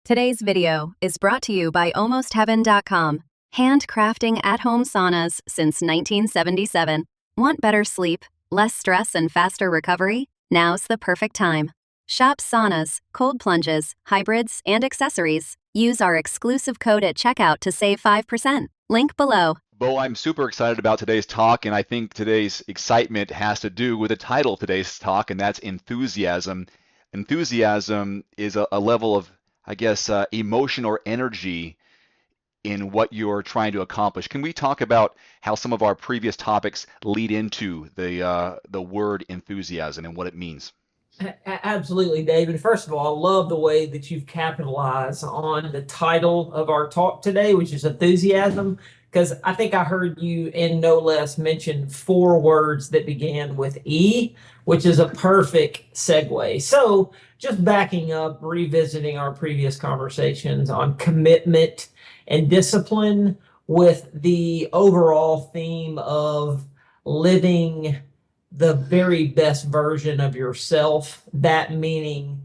Today's video is brought to you by AlmostHeaven.com. Handcrafting at-home saunas since 1977. Want better sleep, less stress, and faster recovery? Now's the perfect time. Shop saunas, cold plunges, hybrids, and accessories. Use our exclusive code at checkout to save 5%. Link below. Bo, I'm super excited about today's talk, and I think today's excitement has to do with the title of today's talk, and that's enthusiasm. Enthusiasm is a level of, emotion or energy in what you're trying to accomplish. Can we talk about how some of our previous topics lead into the word enthusiasm and what it means? Absolutely, David. First of all, I love the way that you've capitalized on the title of our talk today, which is enthusiasm, because I think I heard you in no less mention 4 words that began with E, which is a perfect segue. So just backing up, revisiting our previous conversations on commitment and discipline with the overall theme of living the very best version of yourself, that meaning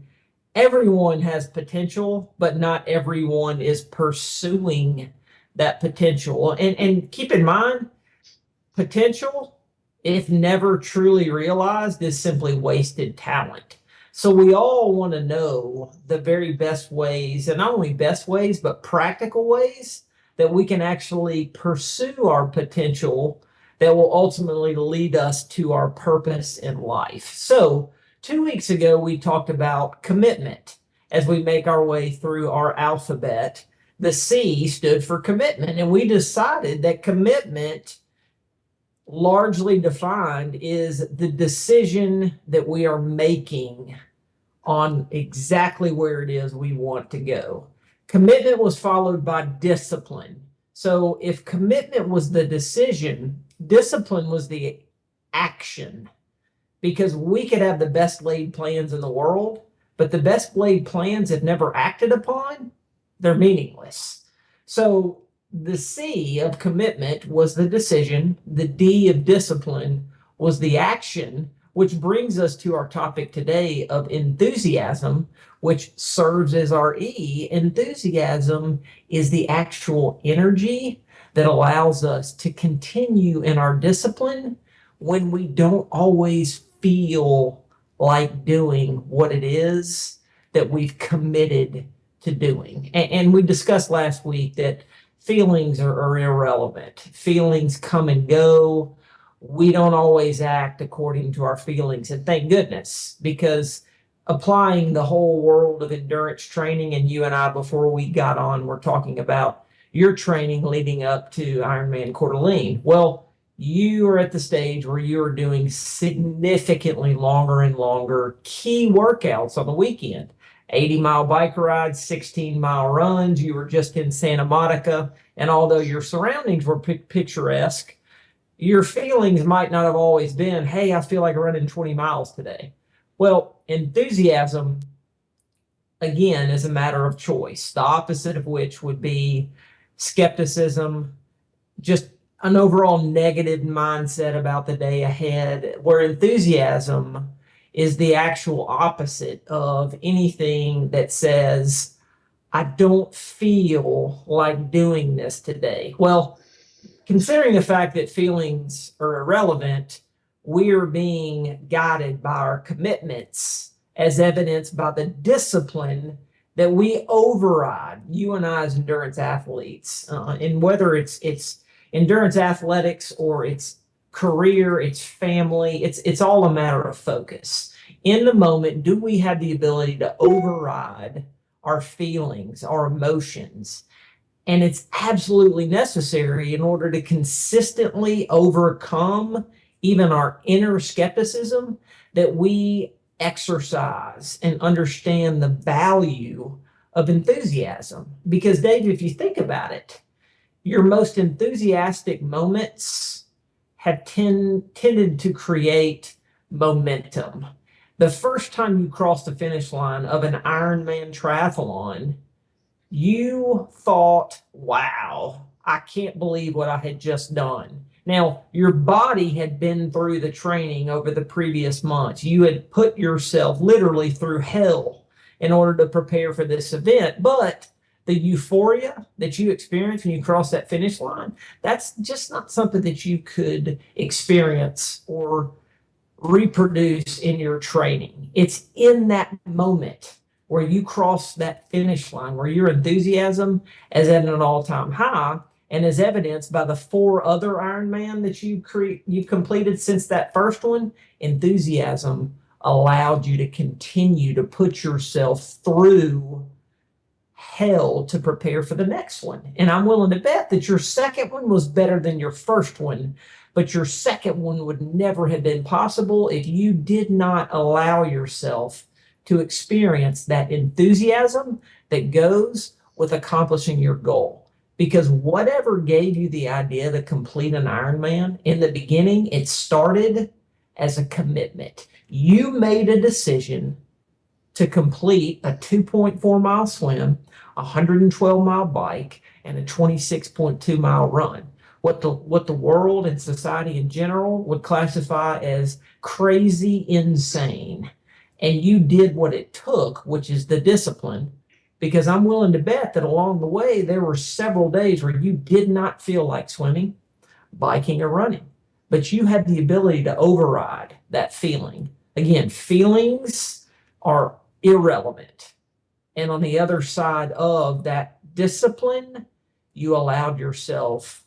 everyone has potential, but not everyone is pursuing that potential. And keep in mind, potential, if never truly realized, is simply wasted talent. So we all want to know the very best ways, and not only best ways, but practical ways that we can actually pursue our potential that will ultimately lead us to our purpose in life. So 2 weeks ago, we talked about commitment as we make our way through our alphabet. The C stood for commitment, and we decided that commitment, largely defined, is the decision that we are making on exactly where it is we want to go. Commitment was followed by discipline. So if commitment was the decision, discipline was the action, because we could have the best laid plans in the world, but the best laid plans, if never acted upon, they're meaningless. So the C of commitment was the decision. The D of discipline was the action, which brings us to our topic today of enthusiasm, which serves as our E. Enthusiasm is the actual energy that allows us to continue in our discipline when we don't always feel like doing what it is that we've committed to doing. And we discussed last week that feelings are irrelevant. Feelings come and go. We don't always act according to our feelings. And thank goodness, because applying the whole world of endurance training, and you and I, before we got on, were talking about your training leading up to Ironman Coeur d'Alene. Well, you are at the stage where you are doing significantly longer and longer key workouts on the weekend. 80-mile bike rides, 16-mile runs. You were just in Santa Monica, and although your surroundings were picturesque, your feelings might not have always been, hey, I feel like running 20 miles today. Well, enthusiasm, again, is a matter of choice, the opposite of which would be skepticism, just an overall negative mindset about the day ahead, where enthusiasm is the actual opposite of anything that says, I don't feel like doing this today. Well, considering the fact that feelings are irrelevant, we are being guided by our commitments, as evidenced by the discipline that we override, you and I as endurance athletes. And whether it's endurance athletics or it's career, it's family, it's all a matter of focus. In the moment, do we have the ability to override our feelings, our emotions? And it's absolutely necessary in order to consistently overcome even our inner skepticism, that we exercise and understand the value of enthusiasm. Because, Dave, if you think about it, your most enthusiastic moments have tended to create momentum. The first time you crossed the finish line of an Ironman triathlon, you thought, wow, I can't believe what I had just done. Now, your body had been through the training over the previous months. You had put yourself literally through hell in order to prepare for this event. But the euphoria that you experience when you cross that finish line, that's just not something that you could experience or reproduce in your training. It's in that moment where you cross that finish line, where your enthusiasm is at an all-time high, and is evidenced by the 4 other Ironman that you completed since that first one. Enthusiasm allowed you to continue to put yourself through hell to prepare for the next one. And I'm willing to bet that your second one was better than your first one, but your second one would never have been possible if you did not allow yourself to experience that enthusiasm that goes with accomplishing your goal. Because whatever gave you the idea to complete an Ironman, in the beginning, it started as a commitment. You made a decision to complete a 2.4-mile swim, a 112-mile bike, and a 26.2-mile run. What the world and society in general would classify as crazy insane. And you did what it took, which is the discipline, because I'm willing to bet that along the way, there were several days where you did not feel like swimming, biking, or running. But you had the ability to override that feeling. Again, feelings are irrelevant. And on the other side of that discipline, you allowed yourself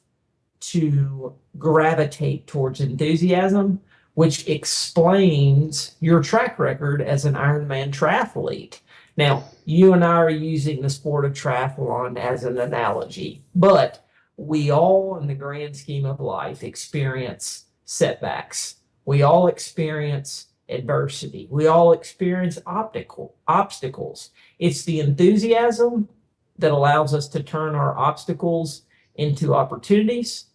to gravitate towards enthusiasm, which explains your track record as an Ironman triathlete. Now, you and I are using the sport of triathlon as an analogy, but we all, in the grand scheme of life, experience setbacks. We all experience adversity. We all experience obstacles. It's the enthusiasm that allows us to turn our obstacles into opportunities,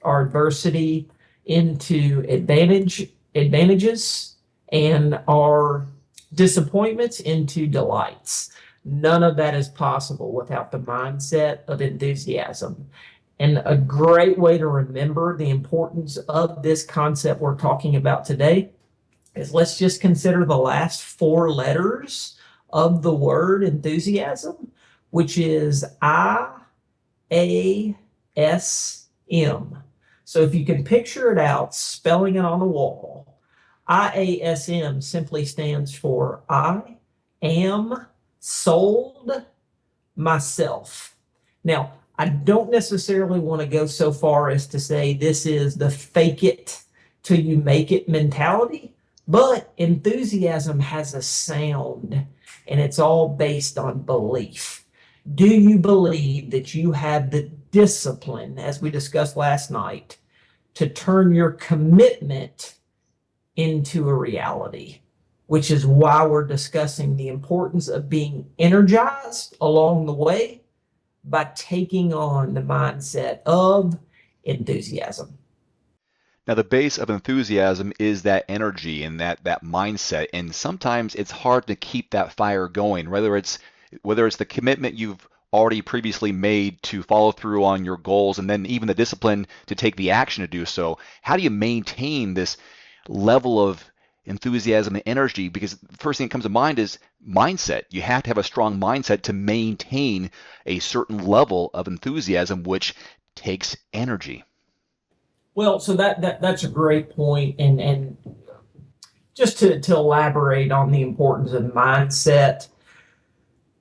our adversity into advantages, and our disappointments into delights. None of that is possible without the mindset of enthusiasm. And a great way to remember the importance of this concept we're talking about today is, let's just consider the last 4 letters of the word enthusiasm, which is IASM. So if you can picture it out, spelling it on the wall, IASM simply stands for I am sold myself. Now, I don't necessarily want to go so far as to say this is the fake it till you make it mentality, but enthusiasm has a sound, and it's all based on belief. Do you believe that you have the discipline, as we discussed last night, to turn your commitment into a reality? Which is why we're discussing the importance of being energized along the way by taking on the mindset of enthusiasm. Now, the base of enthusiasm is that energy and that mindset, and sometimes it's hard to keep that fire going, whether it's the commitment you've already previously made to follow through on your goals, and then even the discipline to take the action to do so. How do you maintain this level of enthusiasm and energy? Because the first thing that comes to mind is mindset. You have to have a strong mindset to maintain a certain level of enthusiasm, which takes energy. Well, so that's a great point, and just to elaborate on the importance of mindset,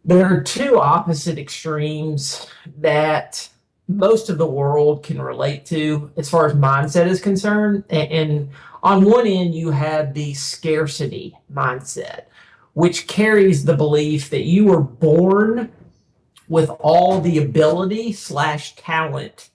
there are 2 opposite extremes that most of the world can relate to as far as mindset is concerned. And on one end, you have the scarcity mindset, which carries the belief that you were born with all the ability/talent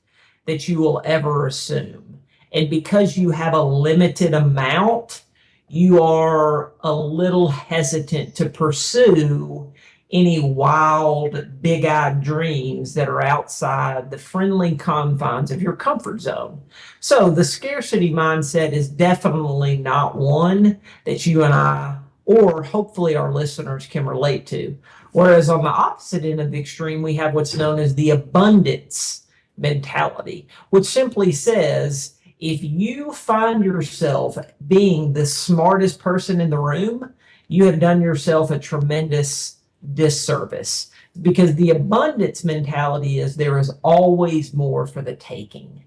that you will ever assume. And because you have a limited amount, you are a little hesitant to pursue any wild, big-eyed dreams that are outside the friendly confines of your comfort zone. So the scarcity mindset is definitely not one that you and I, or hopefully our listeners, can relate to. Whereas on the opposite end of the extreme, we have what's known as the abundance mentality, which simply says, if you find yourself being the smartest person in the room, you have done yourself a tremendous disservice, because the abundance mentality is there is always more for the taking.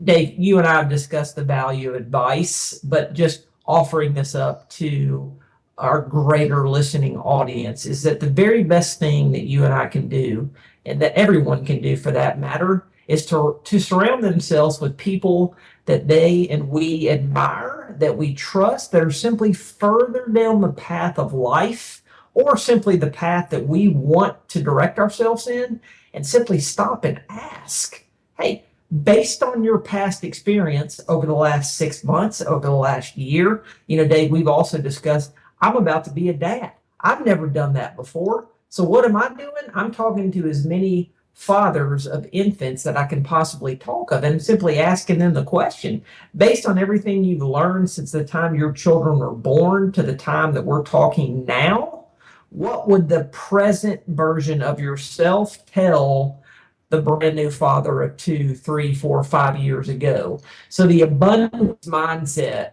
Dave, you and I have discussed the value of advice, but just offering this up to our greater listening audience is that the very best thing that you and I can do, and that everyone can do for that matter, is to surround themselves with people that they and we admire, that we trust, that are simply further down the path of life, or simply the path that we want to direct ourselves in, and simply stop and ask, hey, based on your past experience over the last 6 months, over the last year, Dave, we've also discussed, I'm about to be a dad. I've never done that before. So what am I doing? I'm talking to as many fathers of infants that I can possibly talk of and simply asking them the question, based on everything you've learned since the time your children were born to the time that we're talking now, what would the present version of yourself tell the brand new father of 2, 3, 4, 5 years ago? So the abundance mindset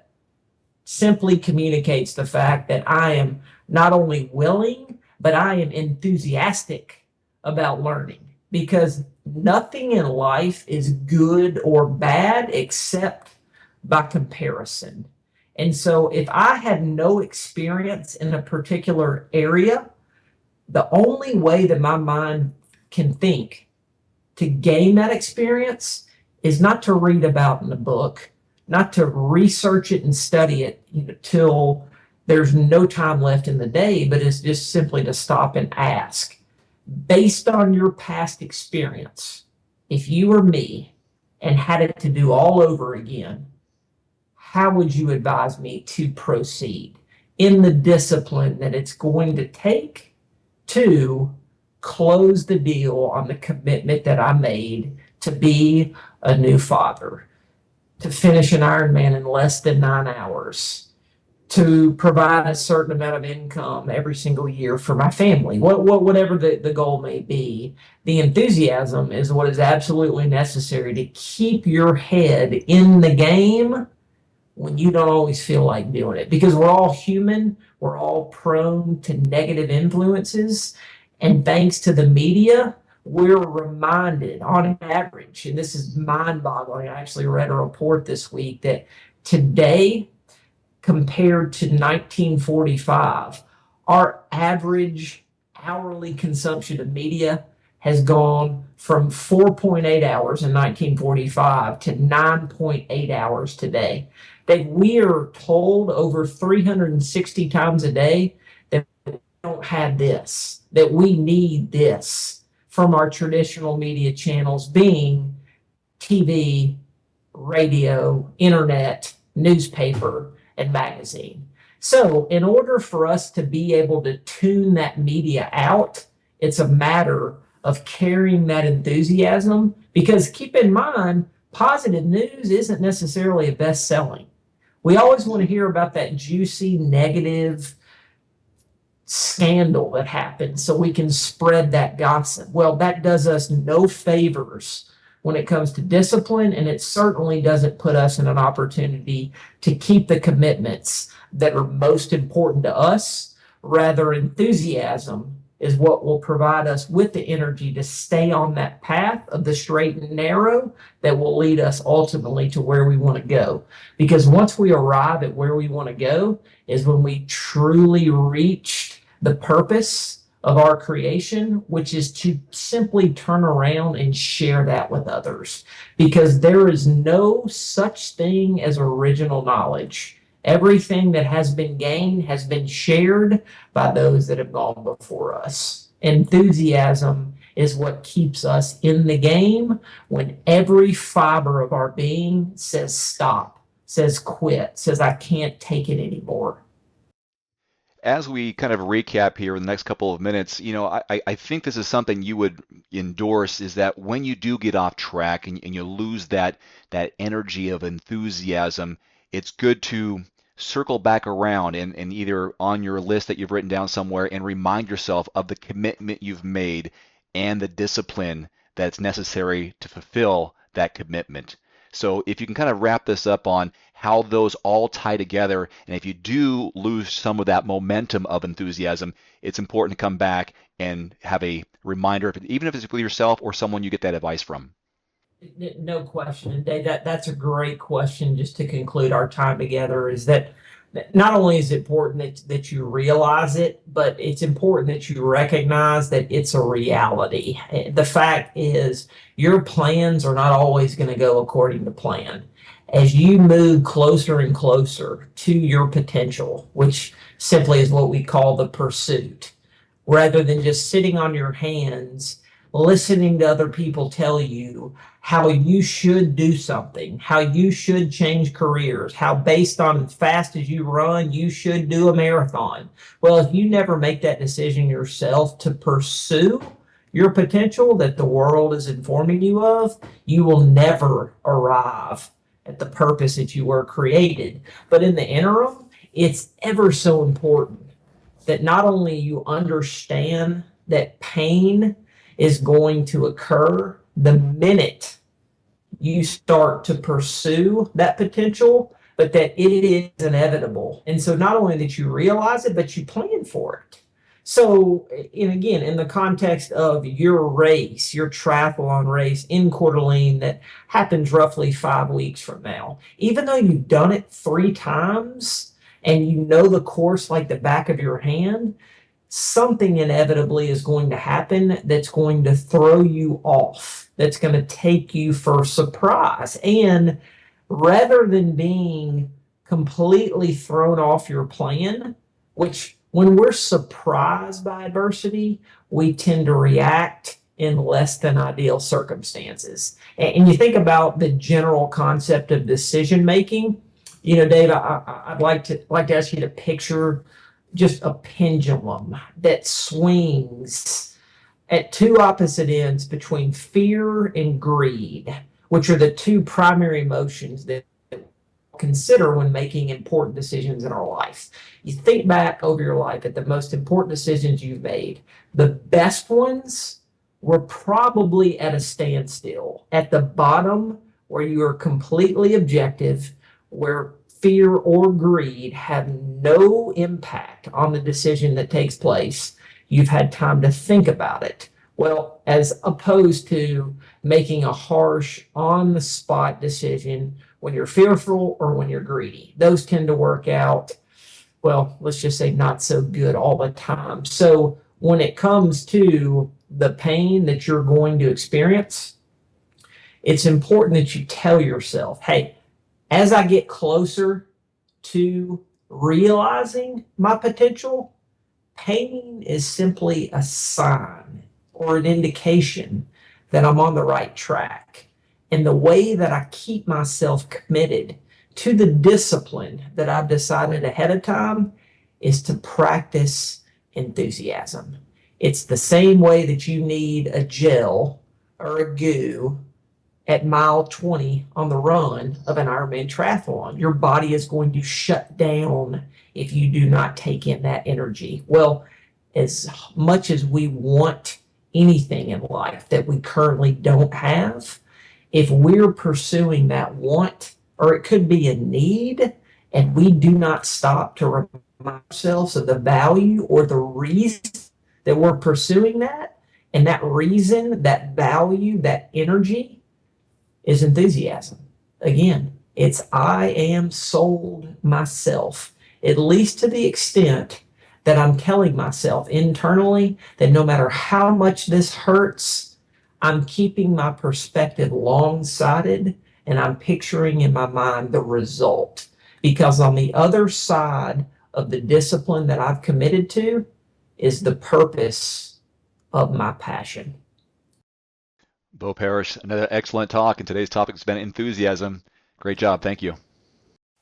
simply communicates the fact that I am not only willing, but I am enthusiastic about learning, because nothing in life is good or bad except by comparison. And so if I had no experience in a particular area, the only way that my mind can think to gain that experience is not to read about in a book, not to research it and study it till there's no time left in the day, but it's just simply to stop and ask, based on your past experience, if you were me and had it to do all over again, how would you advise me to proceed in the discipline that it's going to take to close the deal on the commitment that I made to be a new father, to finish an Ironman in less than 9 hours, to provide a certain amount of income every single year for my family, whatever the goal may be. The enthusiasm is what is absolutely necessary to keep your head in the game when you don't always feel like doing it, because we're all human, we're all prone to negative influences. And thanks to the media, we're reminded on average, and this is mind boggling. I actually read a report this week that today, compared to 1945, our average hourly consumption of media has gone from 4.8 hours in 1945 to 9.8 hours today. That we are told over 360 times a day that we don't have this, that we need this from our traditional media channels, being TV, radio, internet, newspaper, and magazine. So in order for us to be able to tune that media out, it's a matter of carrying that enthusiasm, because keep in mind, positive news isn't necessarily a best-selling. We always want to hear about that juicy negative scandal that happened so we can spread that gossip. Well, that does us no favors when it comes to discipline, and it certainly doesn't put us in an opportunity to keep the commitments that are most important to us. Rather, enthusiasm is what will provide us with the energy to stay on that path of the straight and narrow that will lead us ultimately to where we want to go. Because once we arrive at where we want to go is when we truly reached the purpose of our creation, which is to simply turn around and share that with others. Because there is no such thing as original knowledge. Everything that has been gained has been shared by those that have gone before us. Enthusiasm is what keeps us in the game when every fiber of our being says stop, says quit, says I can't take it anymore. As we kind of recap here in the next couple of minutes, I think this is something you would endorse, is that when you do get off track and you lose that energy of enthusiasm, it's good to circle back around and either on your list that you've written down somewhere and remind yourself of the commitment you've made and the discipline that's necessary to fulfill that commitment. So if you can kind of wrap this up on how those all tie together, and if you do lose some of that momentum of enthusiasm, it's important to come back and have a reminder, even if it's with yourself or someone you get that advice from. No question. And Dave, that's a great question just to conclude our time together is that not only is it important that you realize it, but it's important that you recognize that it's a reality. The fact is, your plans are not always going to go according to plan. As you move closer and closer to your potential, which simply is what we call the pursuit, rather than just sitting on your hands, listening to other people tell you how you should do something, how you should change careers, how based on as fast as you run, you should do a marathon. Well, if you never make that decision yourself to pursue your potential that the world is informing you of, you will never arrive at the purpose that you were created. But in the interim, it's ever so important that not only you understand that pain is going to occur the minute you start to pursue that potential, but that it is inevitable. And so not only that you realize it, but you plan for it. So, and again, in the context of your race, your triathlon race in Coeur d'Alene that happens roughly 5 weeks from now, even though you've done it 3 times and you know the course like the back of your hand, something inevitably is going to happen that's going to throw you off, that's going to take you for surprise. And rather than being completely thrown off your plan, which when we're surprised by adversity, we tend to react in less than ideal circumstances. And you think about the general concept of decision making. You know, Dave, I'd like to ask you to picture just a pendulum that swings at 2 opposite ends between fear and greed, which are the 2 primary emotions that we consider when making important decisions in our life. You think back over your life at the most important decisions you've made. The best ones were probably at a standstill, at the bottom where you are completely objective, where fear or greed have no impact on the decision that takes place. You've had time to think about it. Well, as opposed to making a harsh, on the spot decision when you're fearful or when you're greedy. Those tend to work out, well, let's just say not so good all the time. So when it comes to the pain that you're going to experience, it's important that you tell yourself, hey, as I get closer to realizing my potential, pain is simply a sign or an indication that I'm on the right track. And the way that I keep myself committed to the discipline that I've decided ahead of time is to practice enthusiasm. It's the same way that you need a gel or a goo at mile 20 on the run of an Ironman triathlon. Your body is going to shut down if you do not take in that energy. Well, as much as we want anything in life that we currently don't have, if we're pursuing that want, or it could be a need, and we do not stop to remind ourselves of the value or the reason that we're pursuing that, and that reason, that value, that energy is enthusiasm. Again, it's I am sold myself, at least to the extent that I'm telling myself internally that no matter how much this hurts, I'm keeping my perspective long-sighted and I'm picturing in my mind the result. Because on the other side of the discipline that I've committed to is the purpose of my passion. Bo Parrish, another excellent talk, and today's topic has been enthusiasm. Great job. Thank you.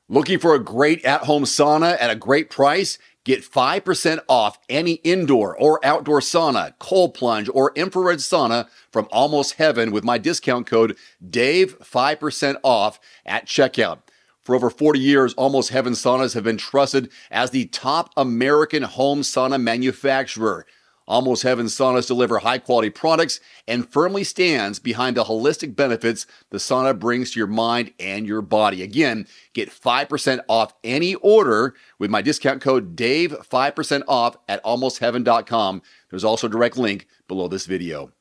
Looking for a great at-home sauna at a great price? Get 5% off any indoor or outdoor sauna, cold plunge, or infrared sauna from Almost Heaven with my discount code DAVE, 5% off at checkout. For over 40 years, Almost Heaven saunas have been trusted as the top American home sauna manufacturer. Almost Heaven saunas deliver high-quality products and firmly stands behind the holistic benefits the sauna brings to your mind and your body. Again, get 5% off any order with my discount code DAVE, 5% off at almostheaven.com. There's also a direct link below this video.